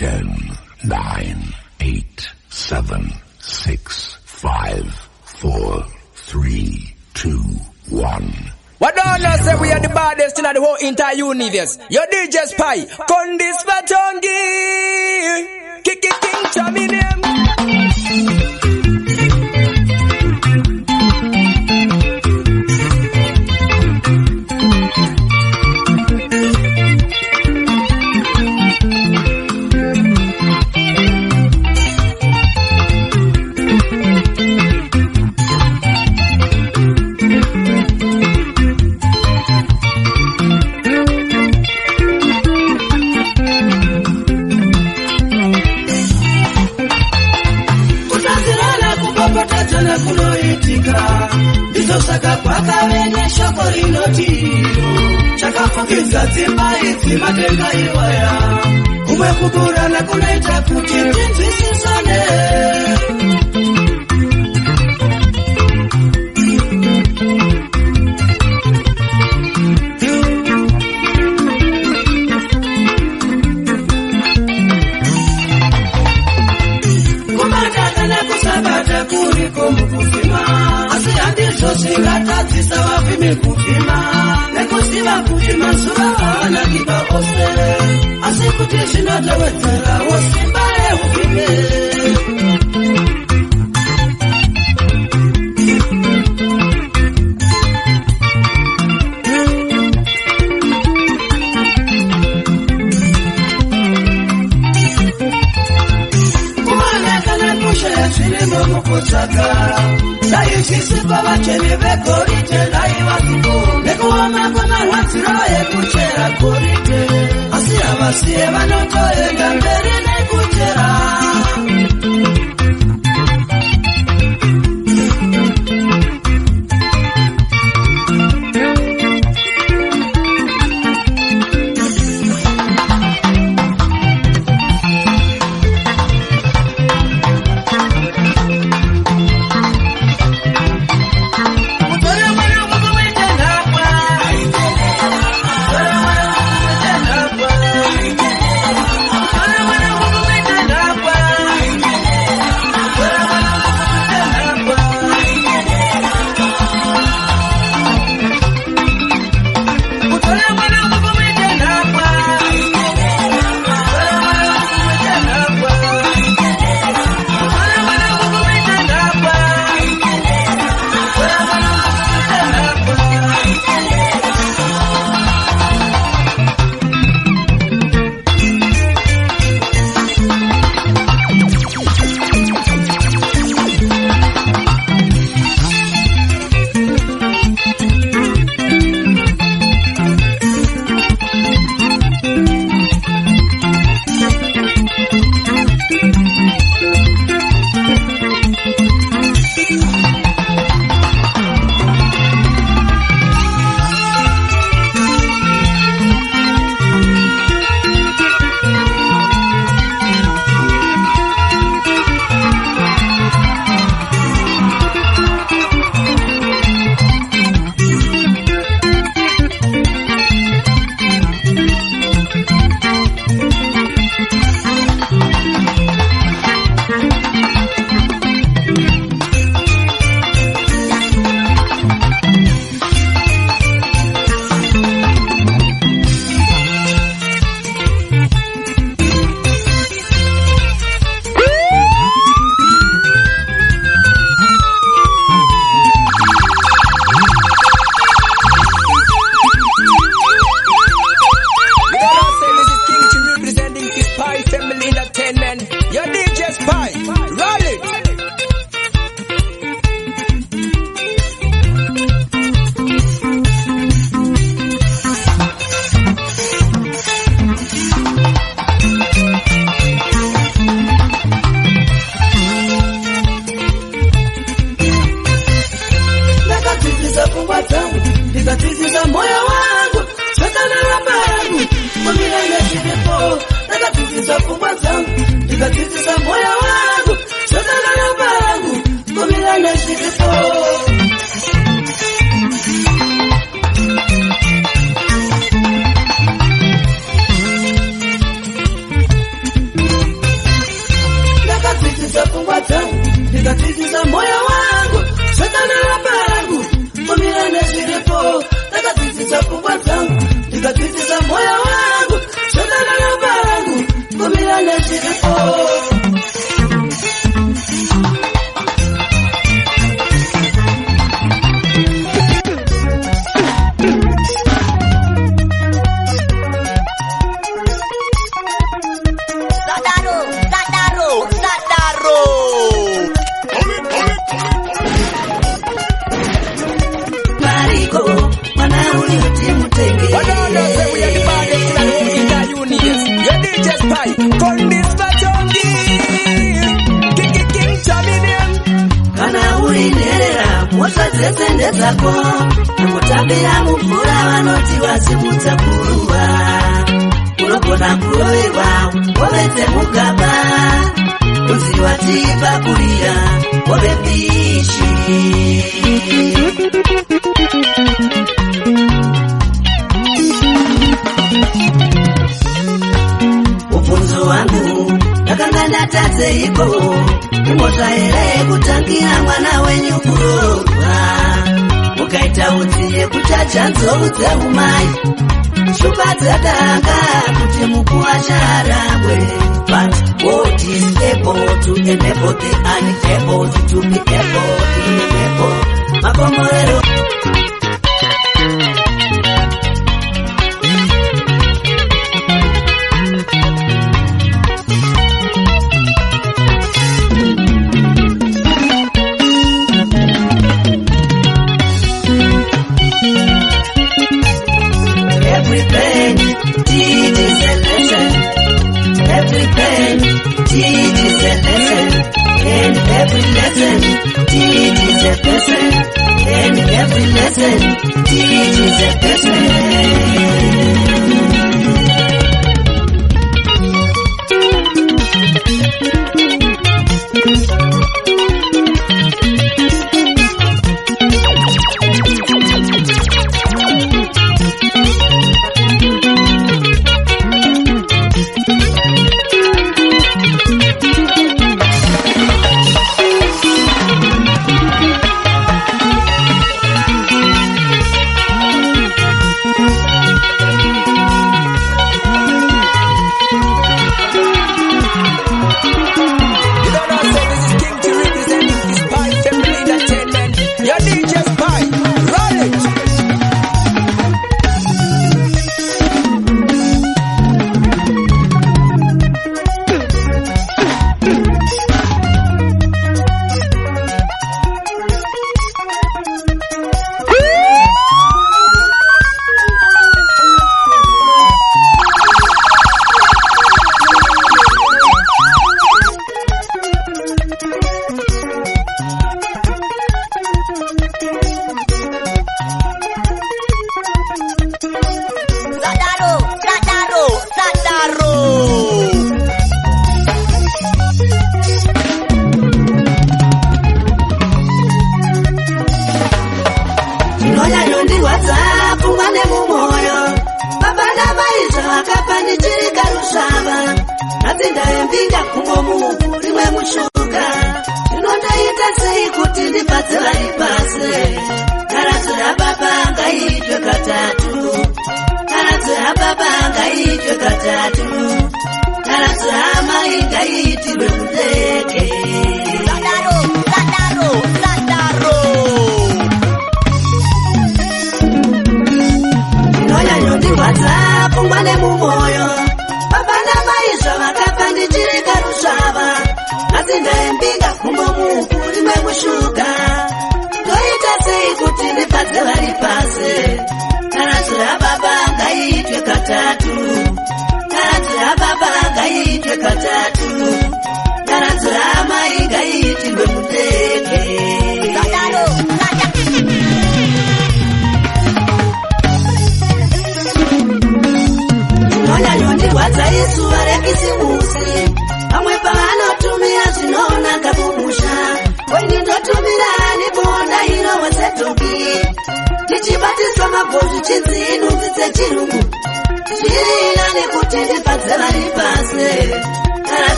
10, 9, 8, 7, 6, 5, 4, 3, 2, 1. What don't you say we are the baddest in the whole entire universe? Your DJ Spy, Kondis Batongi, Kiki King Chaminem. Saka kwaka wenye shoko inotiro chaka fukiza zimba iti matenga iwaya kumekubura na kunaita kutinti sisane kumataka na kusabata kuriko mkufima Asiandiso singata sawa vime kufima Nekusiva kufima suwa na kiba ose Asikuti na wetera wasimbae ufime Dai sisi baba chene be korite dai watuko Neko wamekona watiraye kuchera korite Asia vasie vanotoye gamberi ne kuchera Takatiza moyo wangu, shetani wabangu, kumilane zilipo. Takatiza kubwa zangu, takatiza moyo wangu, shetani wabangu, kumilane zilipo. Zesende zako Mutabira mufura wanoti wasimutsa kuruwa Urokona kuroewa Wobete mugaba Uziwatiba kuria Wobe bishi Ufunzo wangu Nakangana tate iko Umota ere kutangira mwana wenyu kurowa Ukaita utie kuchacha nzouze umai Shupa zadanga kuti mukuwa sharabwe But what is able to enable the unable to be able to enable Makomorero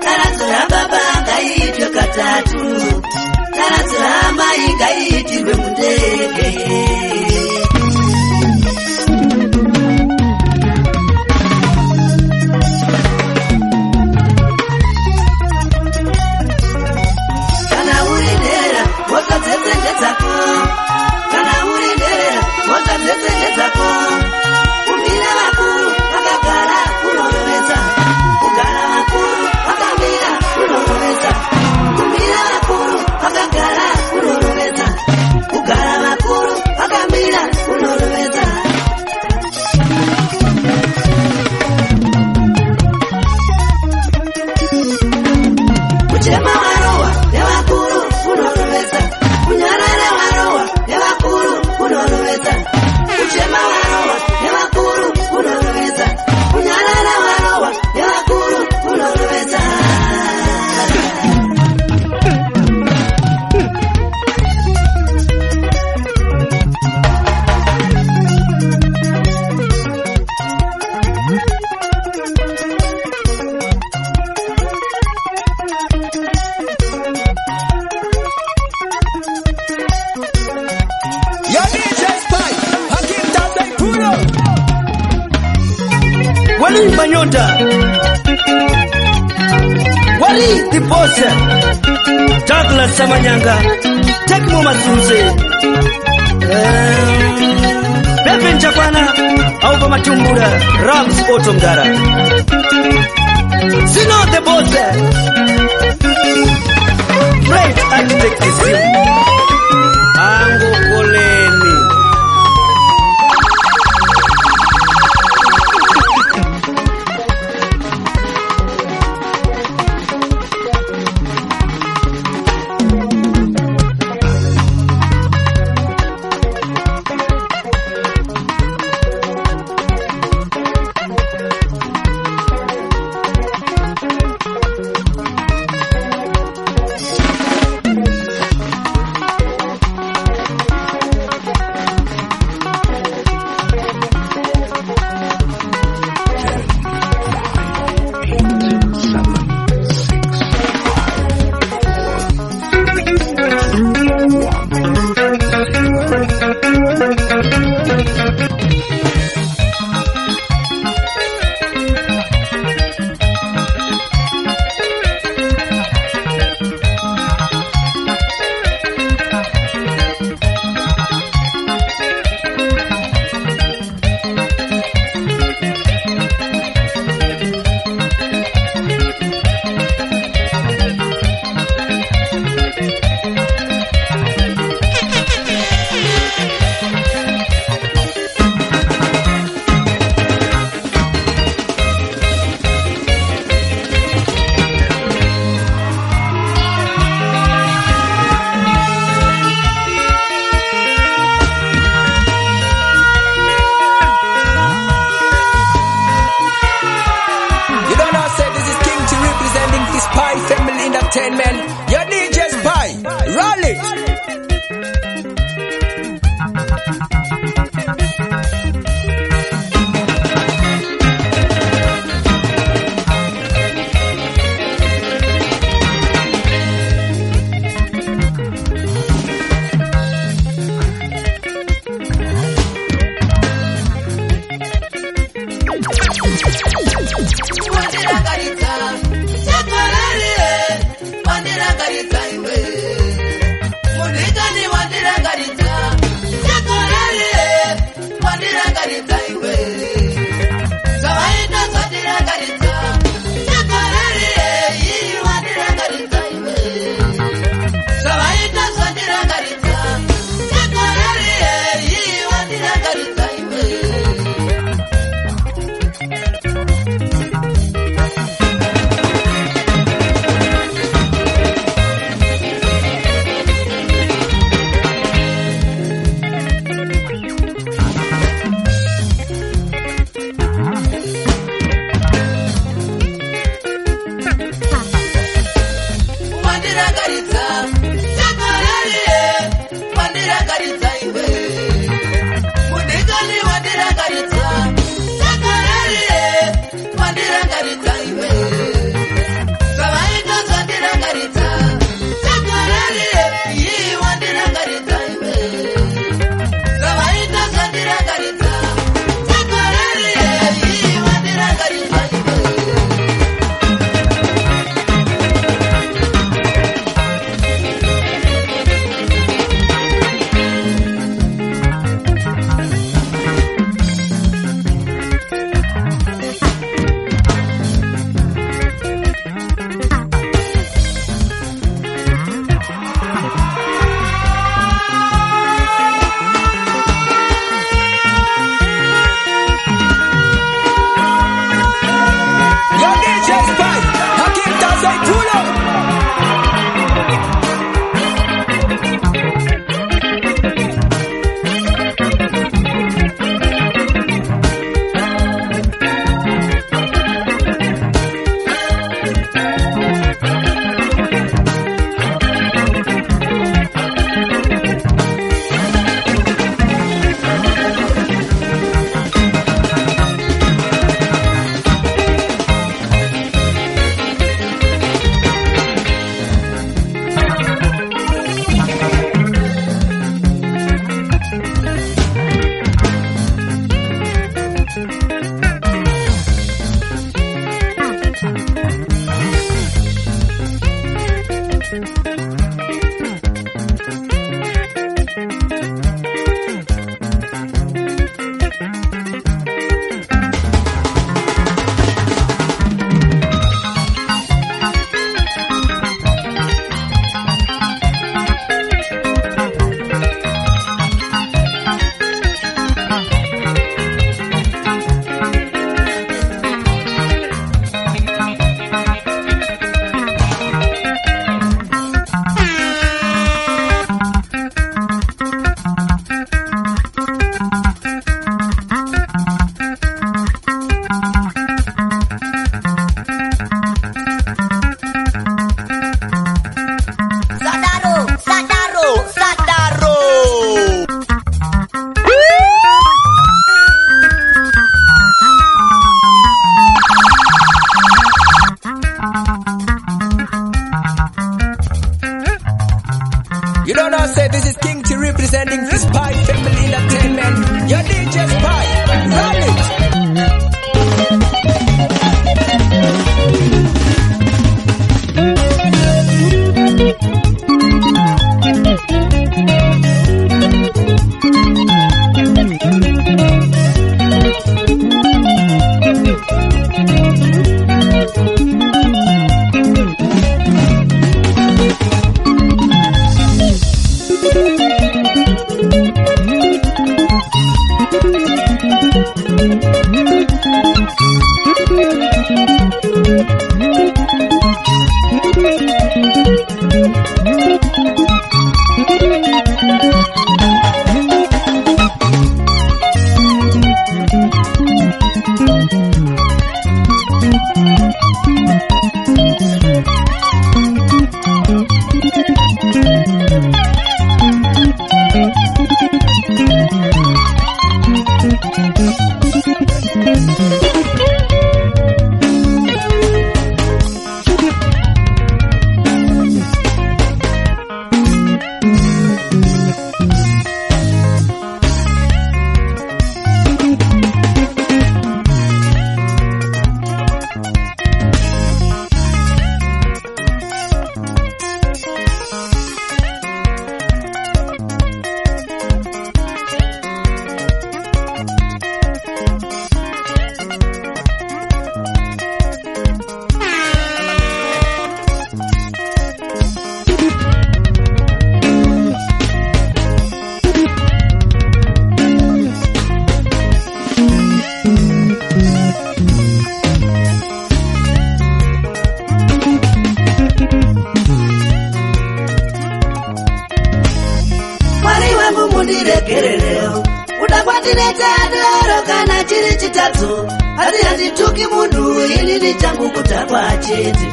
Tarazira baba ngaitwe katatu, tarazira mai ngaitirwe mundege. Kana urinera wakadzetsenjedzako, kana urinera wakadzetsenjedzako. Kumira vakuru vakagara kunorovesa, kugara vakuru vakamira kunorovesa. Kumira vakuru vakagara kunorovesa, kugara vakuru vakamira kunorovesa. Kuchema warowa nevakuru kunorovesa, kunyarara warowa nevakuru kunorovesa. Kuchema warowa nevakuru kunorovesa, kunyarara warowa nevakuru kunorovesa. Your DJ Spy, Hakim Tabay Puno. Wali Manyota, Wali the Boss, Douglas Samanyanga, Tekmo Masunze, Pepe Nchakwana, Aupa Matumbura, Rams Otongara, Sino the Boss, Great Architect is you, Ango Koleni. Entertainment, your DJ Spy, roll it. mundirekerereo udakwatireta doro kana chiri chitatu hati handituki munhu inini changu kutakwa chete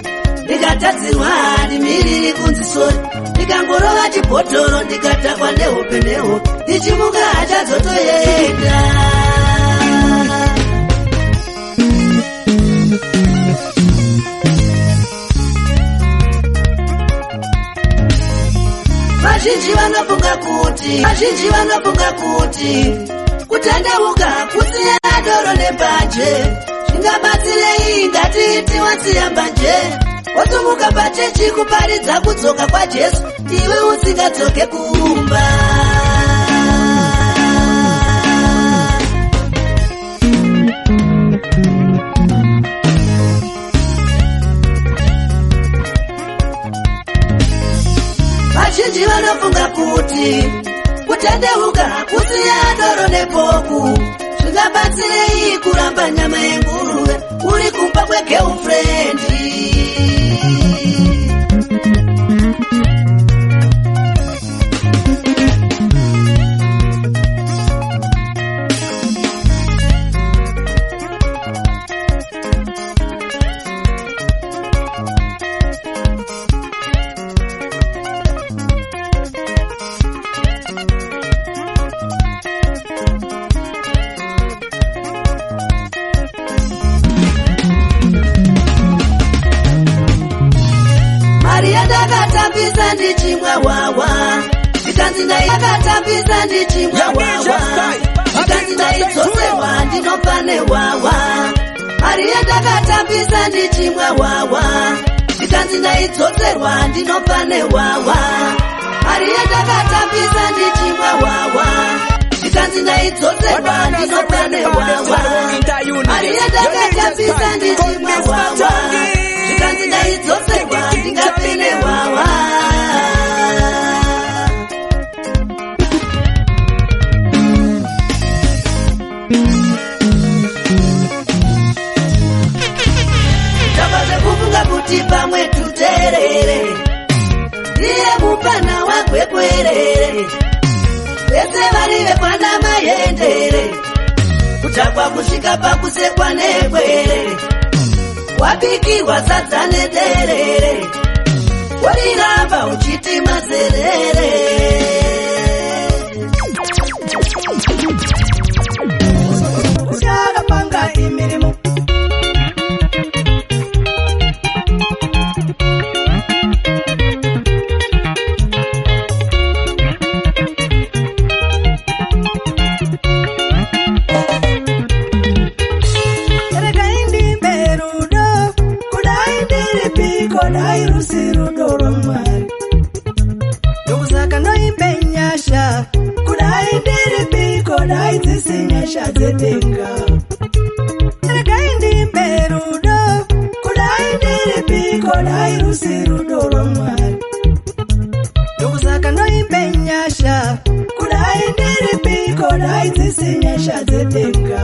ndikatadzirwa ndimiriri kunzisori ndikangorova chibhotoro ndikatakwa nehope nehope ndichimuka hachazotoenda vazhinji vanofunga kuti kutandauka kusiya doro nebhanje zvingabatsirei ngatiiti wasiya mbanje wotumuka pachechi kuparidza kudzoka kwaJesu iwe usingadzoke kumba vazhinji vanofunga kuti kutandeuka kusiya doro nepoku zvingabatsirei kuramba nyama yenguruve uri kumba kwegirlfriend ndakatambisa ndichimwa wawa ndikanzi ndakatambisa ndichimwa wawa ndikanzi ndaidzoserwa ndinopane wawa mariya ndakatambisa ndichimwa wawa ndikanzi ndaidzoserwa ndinopane wawa mariya ndakatambisa ndichimwa wawa ndikanzi ndaidzoserwa ndinopane wawa mariya ndakatambisa ndichimwa wawa ndikanzi ndaidzoserwa ndingapene wawa takaze kufunga kuti pamwe tuterere ndiye mupana wagwekwerere vese vari vekwana mayendere kutakwa kusvika pakusekwa nekwerere wabikirwa sadza nederere wariramba uchiti mazerere kushakapanga imirimo kodai rusirudo rwamwari ndokusaka noimbe nyasha kudai ndiripi kodai dzisi nyasha dzedenga regai ndimbe rudo kudai ndiripi kodai rusirudo rwamwari ndokusaka noimbe nyasha kudai ndiripi kodai dzisi nyasha dzedenga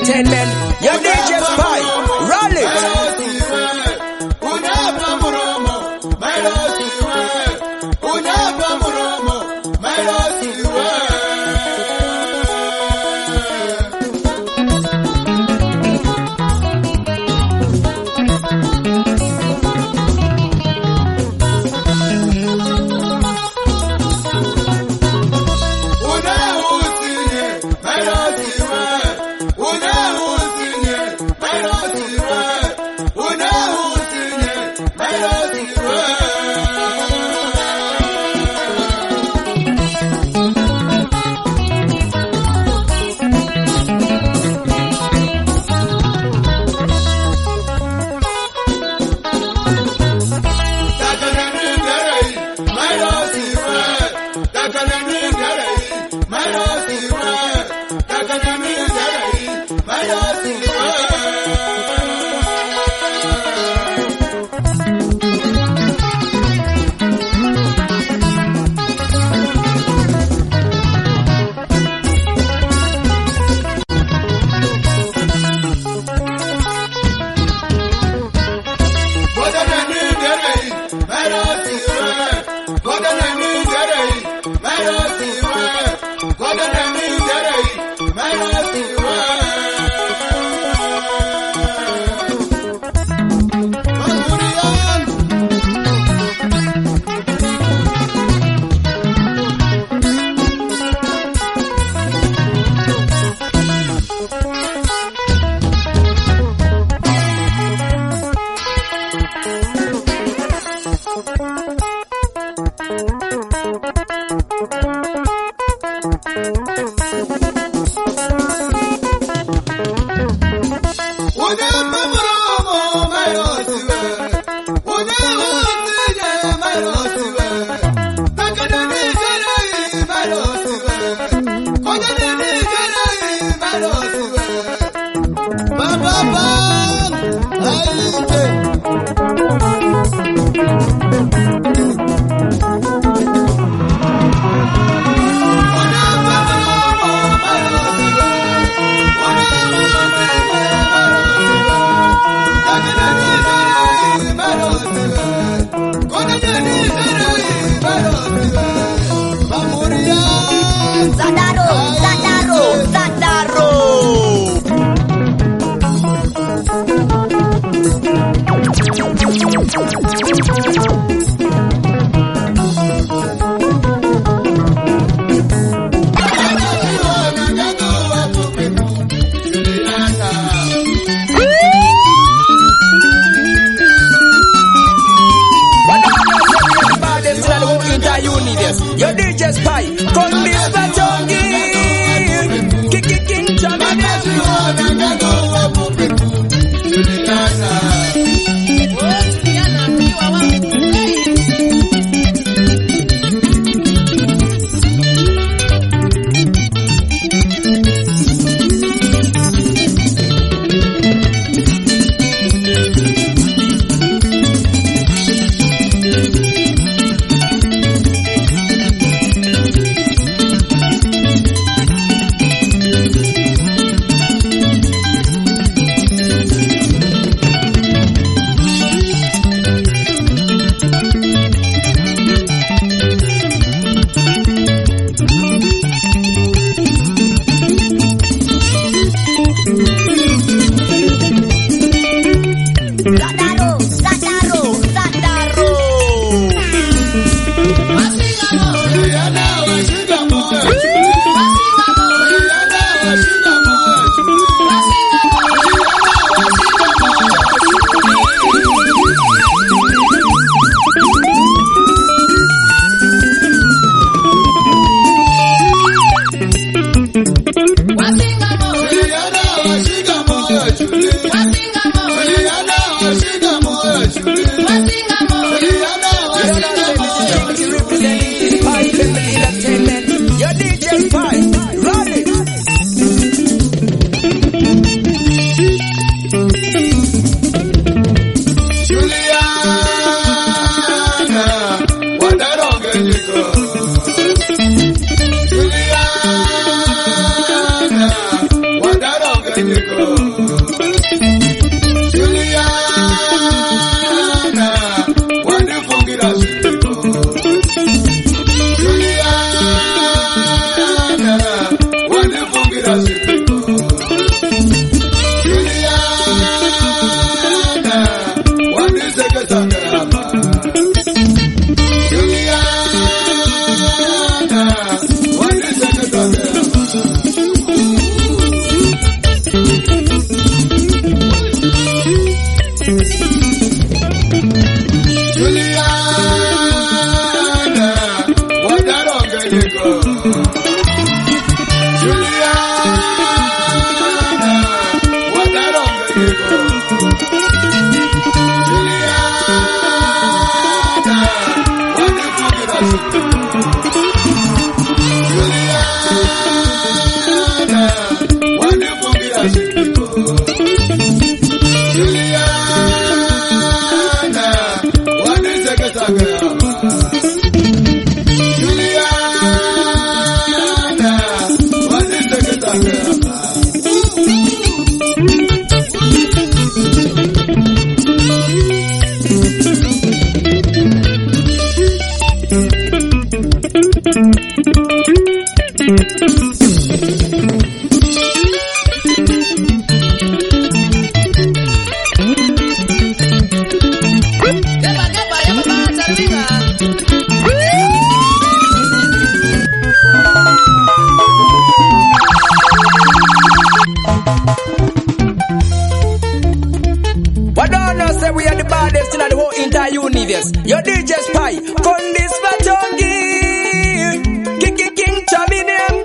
Entertainment. Your DJ Spy. Roll it. Your DJ Spy, con this batongi, King Juliana, what I don't get Your DJ Spy, Kondis Batongi, King Chaminem.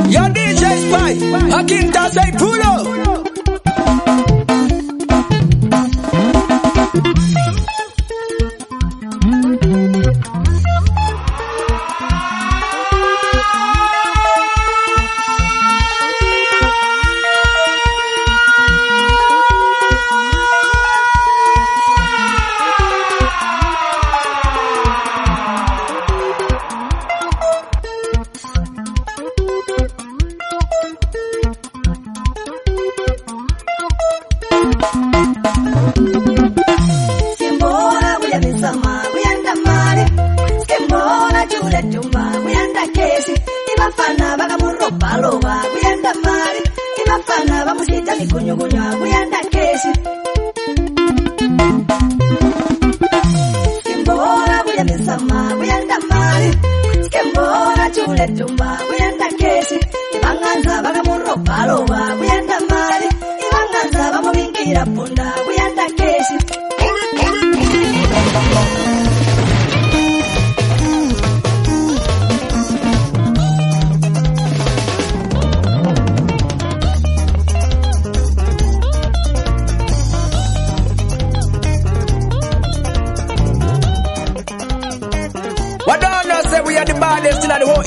Your DJ Spy, Hakim Tasay Pulo.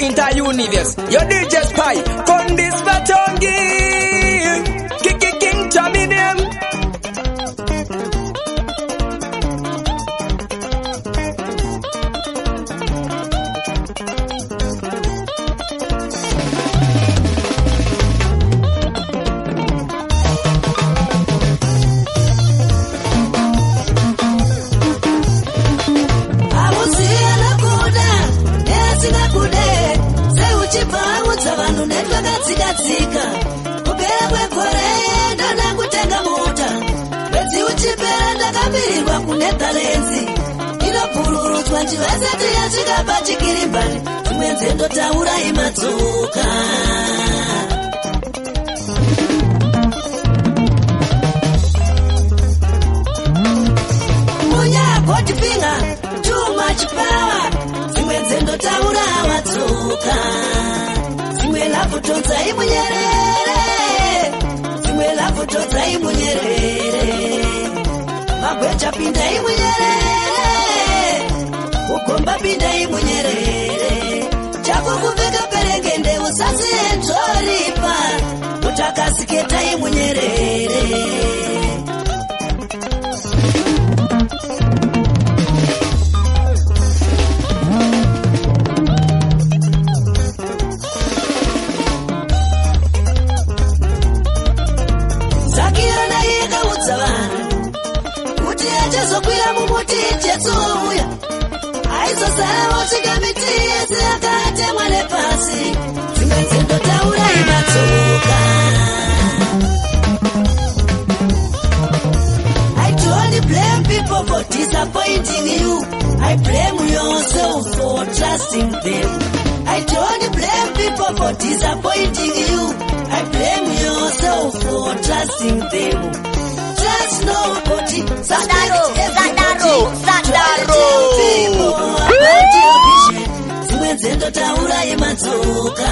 Entire universe. Your DJ Spy, Kondis Batongi, King Chaminem. pano netwakatsika-tsika kupera kwekore ndona kutenga mota mwedzi uchipera ndakabirirwa kuNetherlands inopururutswa njivasati yasvika pachikirimbani dzimwe nzendotaura imatsoka munyagotipinga too much power dzimwe nzendotaura watsoka dzimwe lafutodzai munyerere dzimwe lafutodzai munyerere magwecha pindai munyerere ukomba pindai munyerere chako kupfeka perekende usasientoripa utakasiketai munyerere zakirana yekaudza vanhu kuti achazokwira mumuti chetsouya aizosara vosvika miti yese akatemwa nepasi dzimwe dzendotaura imatsoka I don't blame people for disappointing you. I blame yourself for trusting them. I don't blame people for disappointing you. I blame yourself for trusting them. Trust nobody. Sandaro. People about your vision. Dzimwe dzendotaura imatsoka.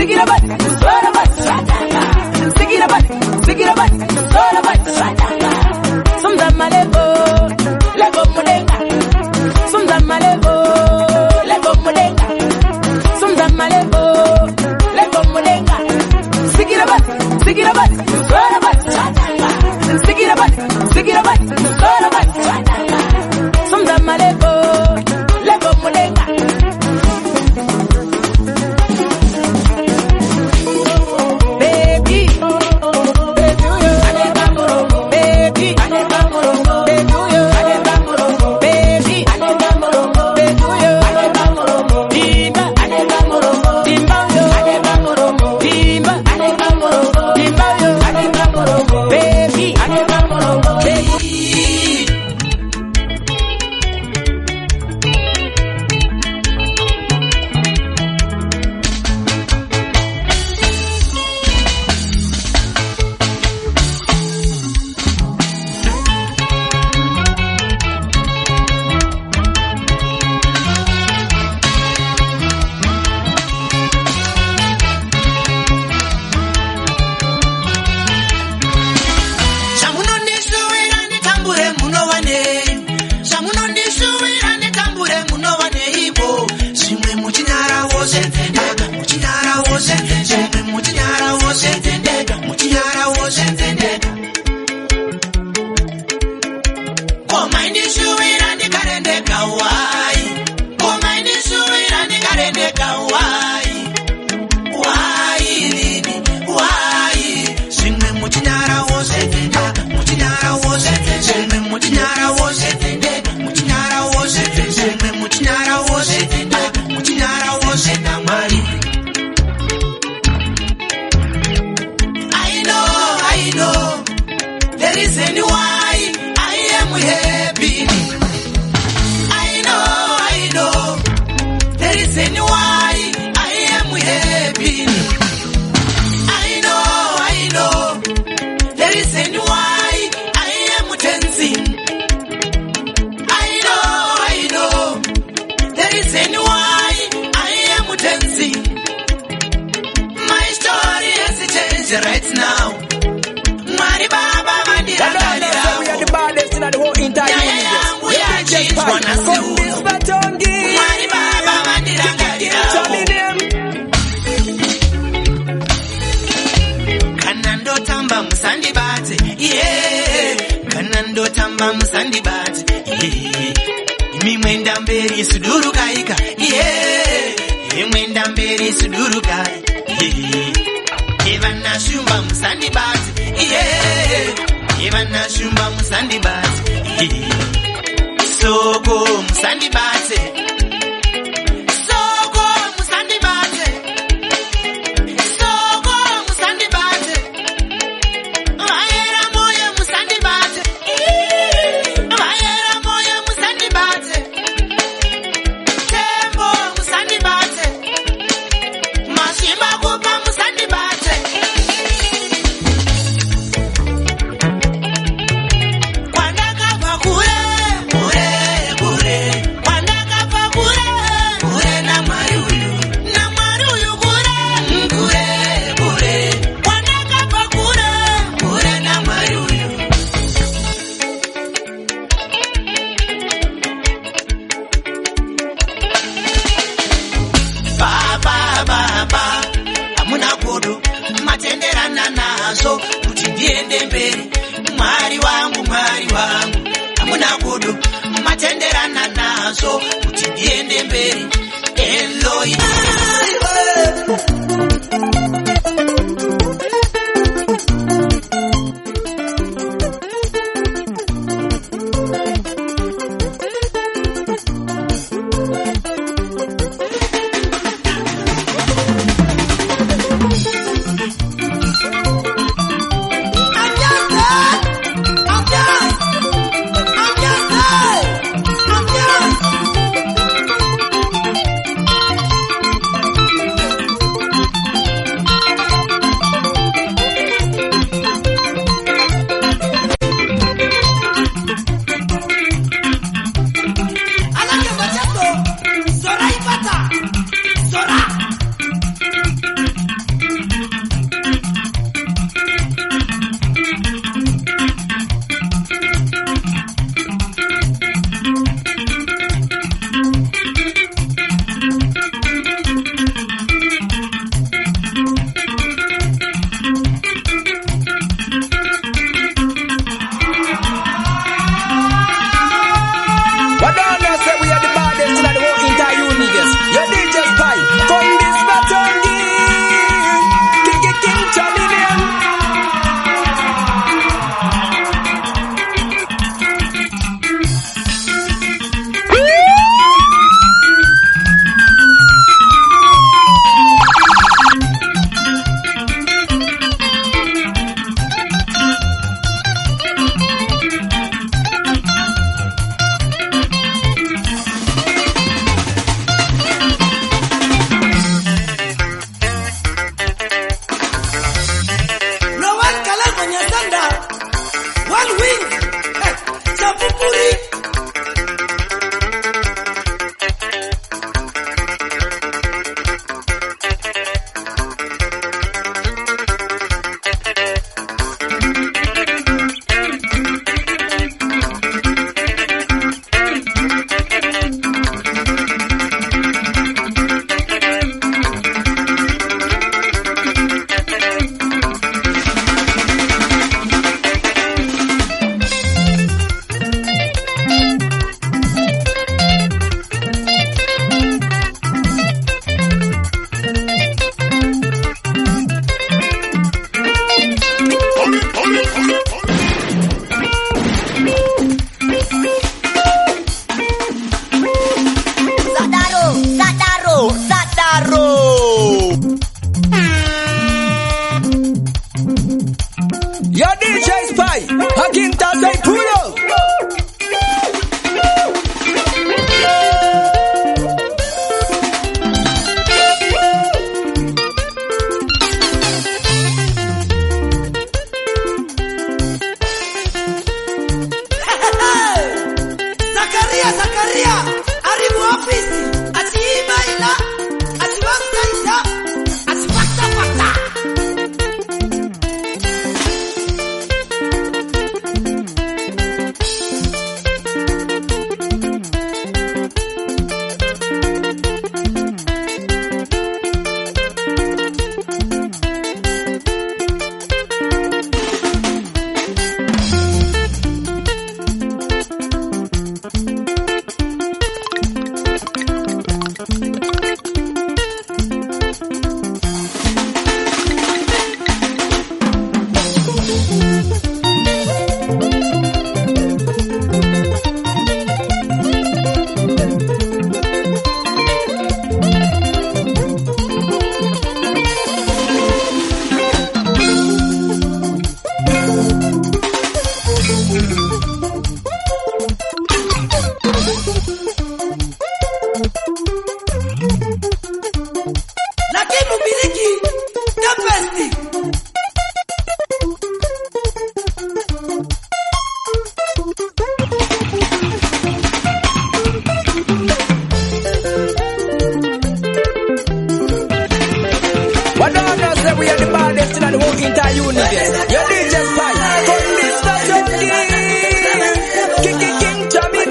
Sigira bati, sora bati, swatanga. Sigira bati, sora bati, swatanga. Sumza malego, lego mudenga. Sumza malego, lego mudenga. Sumza malego, lego mudenga. Sigira bati, sora bati, swatanga. Sigira bati, sora bati, swatanga. Sumza malego, lego mudenga. Right now, Mari Baba Mandira, we are the baddest in the whole entire universe. We are just Mari Baba Mandira, Kanando Tamba Musandi Bate, yeah, Kanando Tamba Musandi Bate, yeah, Mimendamberi Suduru Kaika, yeah, Mimendamberi Suduru Kaika, yeah. Ivana Shumba Musandi Bat, yeah. Ivana Shumba Musandi Bat, yeah. Soko Musandi Bat, Soko Musandi Bat, Soko Musandi Bat, Vaera Moya Musandi Bat, Vaera Moya Musandi Bat, Tembo Musandi Bat, Mashima Kupa Musandi Bat. So utiende mbele mwari wangu hamuna kudu matenderana nazo utiende mbele Eloi say we are the baddest in the whole entire universe. Your DJ Spy, come this Johnny. King Tommy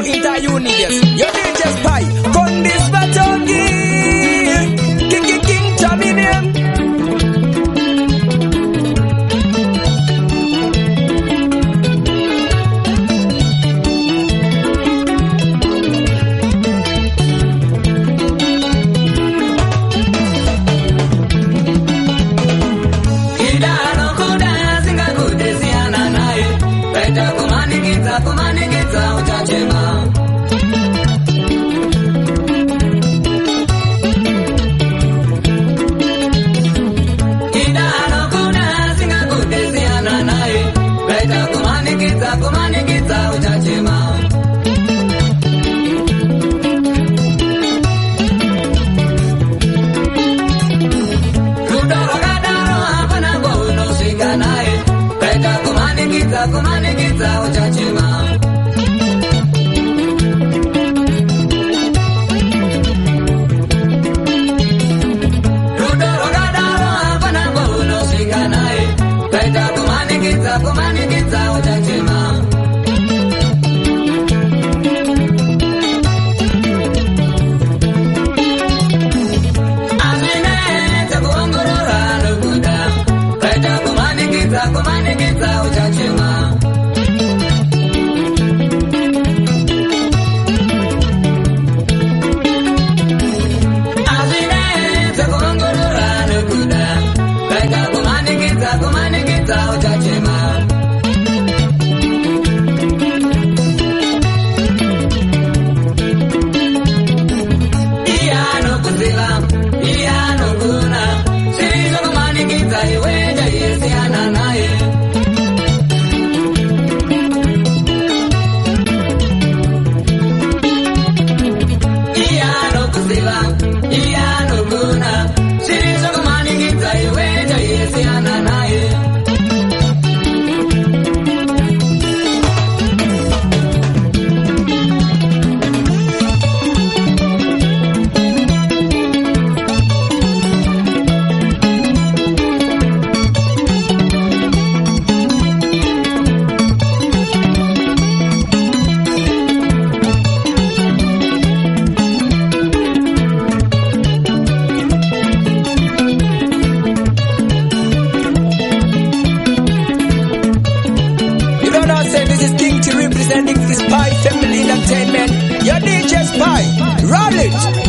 whole entire universe. Your DJ Spy, Condis Batongi, King Tommy name. Kumanikita utachema Idano kuna singa kudesiana nae Beta kumanikita utachema Rudoro kadaro hapana bono singa nae Beta kumanikita utachema Kumanikita utachema Azine takuongorora lukuda Kaita kumanikita utachema Azine takuongorora lukuda Kaita kumanikita utachema Representing the Spy Family Entertainment, your DJ Spy, roll it!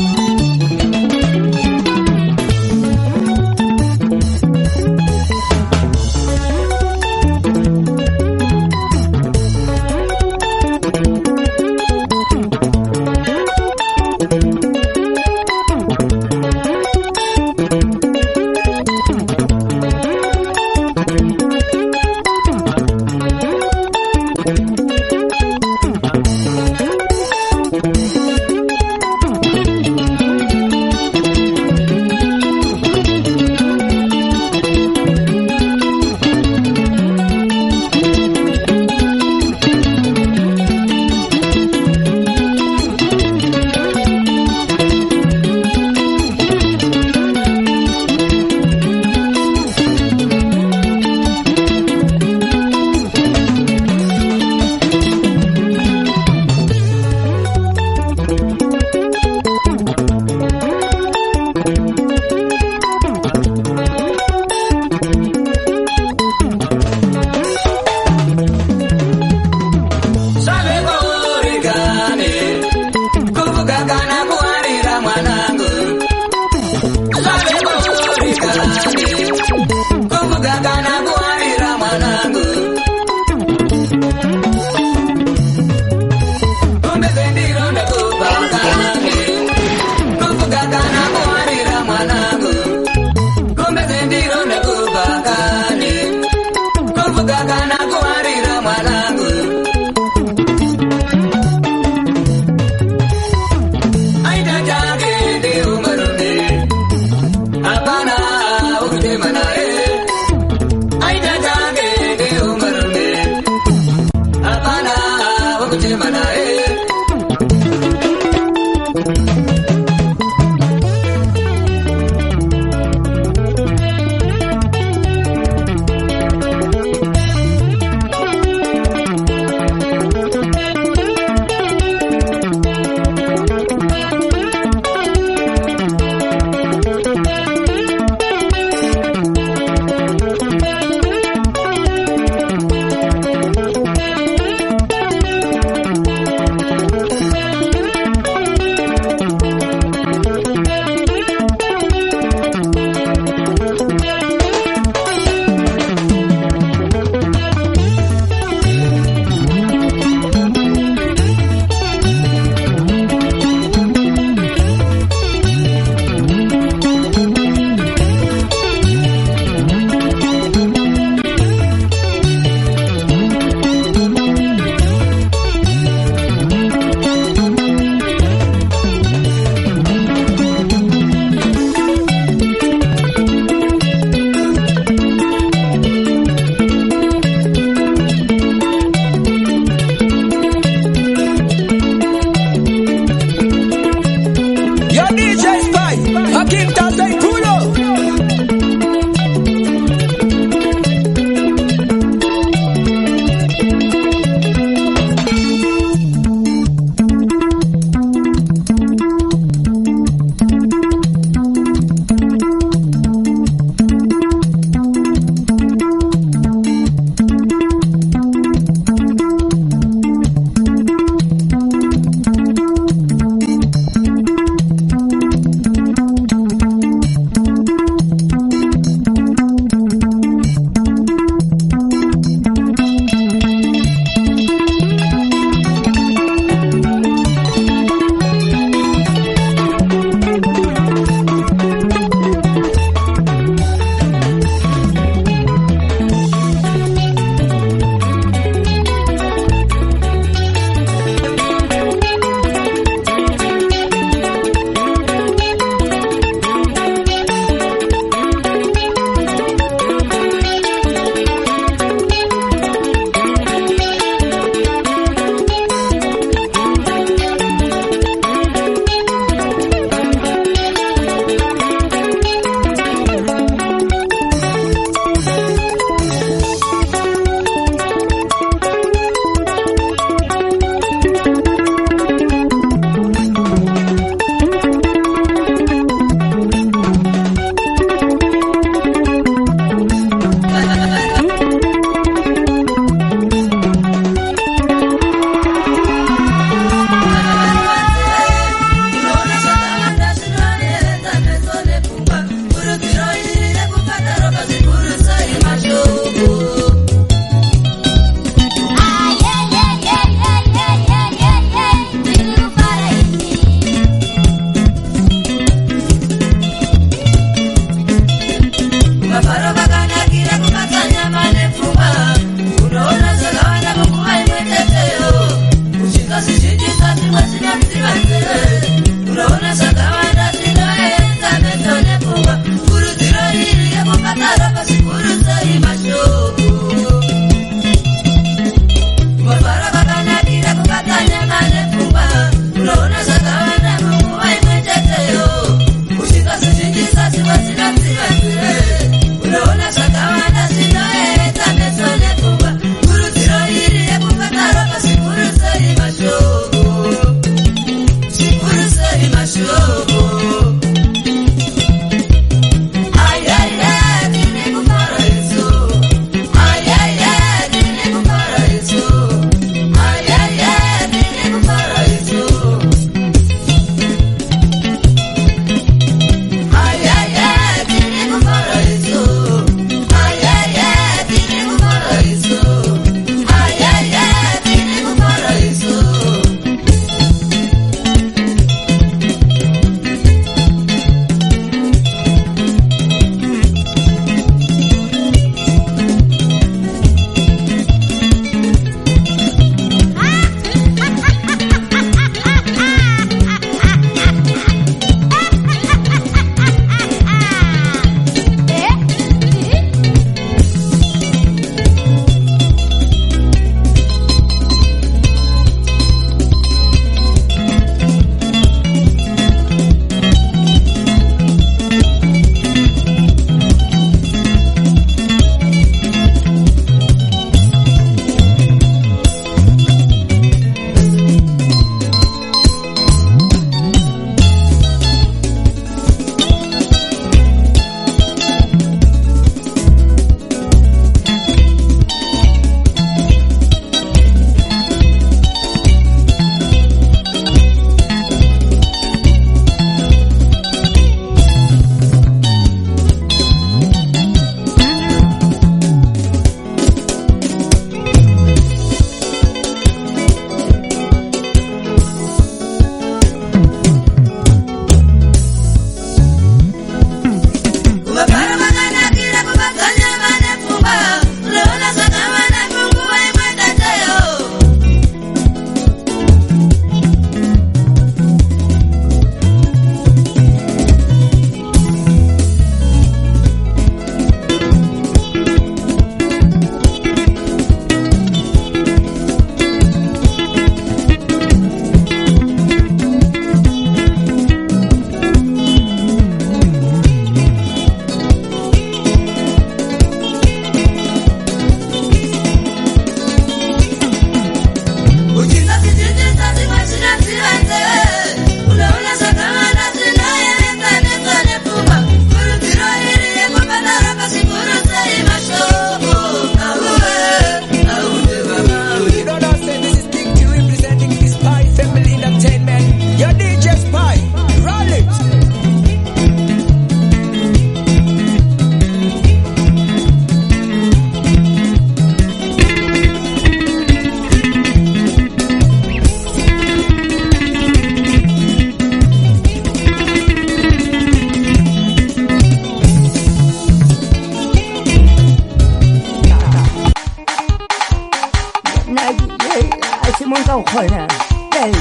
ukhona. Hey,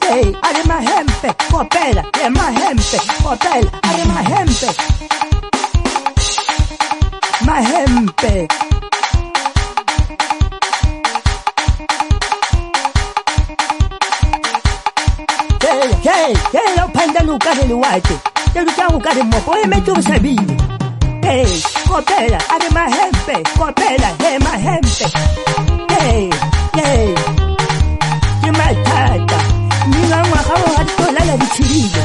hey, are mahempe, kopela, mahempe, kopela, are mahempe. Mahempe. Hey, upanda lukare liwate. Teluka ukare moko, metu sabili. Hey, kopela, are mahempe, kopela, mahempe. Hey, Kimatata. Nina mwakawa hatola la bichirigo.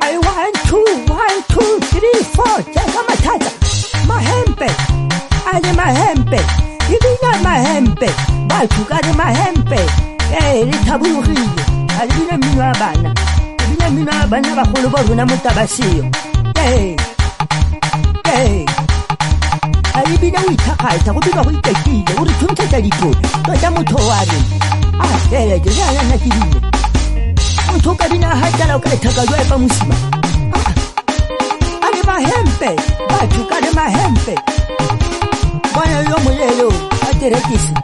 I 1, 2, 3, 4. Teka matata. Mahempe. Ale mahempe. Ibina mahempe. Batukare mahempe. Litaburuhile. Alibina minwa abana. Ibina minwa abana bakulu boruna mutabasiyo. Alibina witakaita kubiba witekile. Uri tumtata lipo. Toda mutowari. Jana na kibine. Mutoka bina hatala ukaitaka pa musima. Ale mahempe. Batukare mahempe. Bwana yomo lelo. Aterekisi.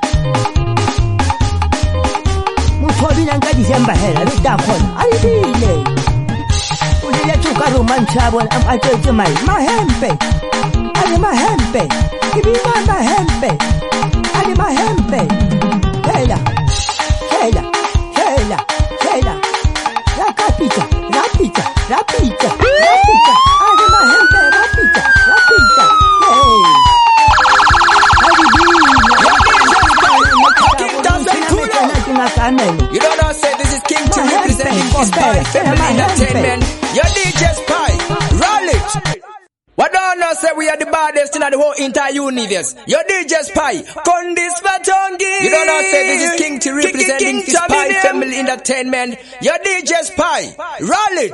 Mutobina ngadi zemba hela lidakona alibile ulile tukaro manchabo amajeje mai mahempe ali mahempe ibina mahempe ali mahempe hela rapita ali mahempe rapita You don't know, say this is King to representing Spy Family Entertainment. Your DJ Spy, roll it. What don't know, say we are the baddest in the whole entire universe. Your DJ Spy, Kondis Batongi. You don't know, say this is King to representing Spy Family Entertainment. Your DJ Spy, roll it.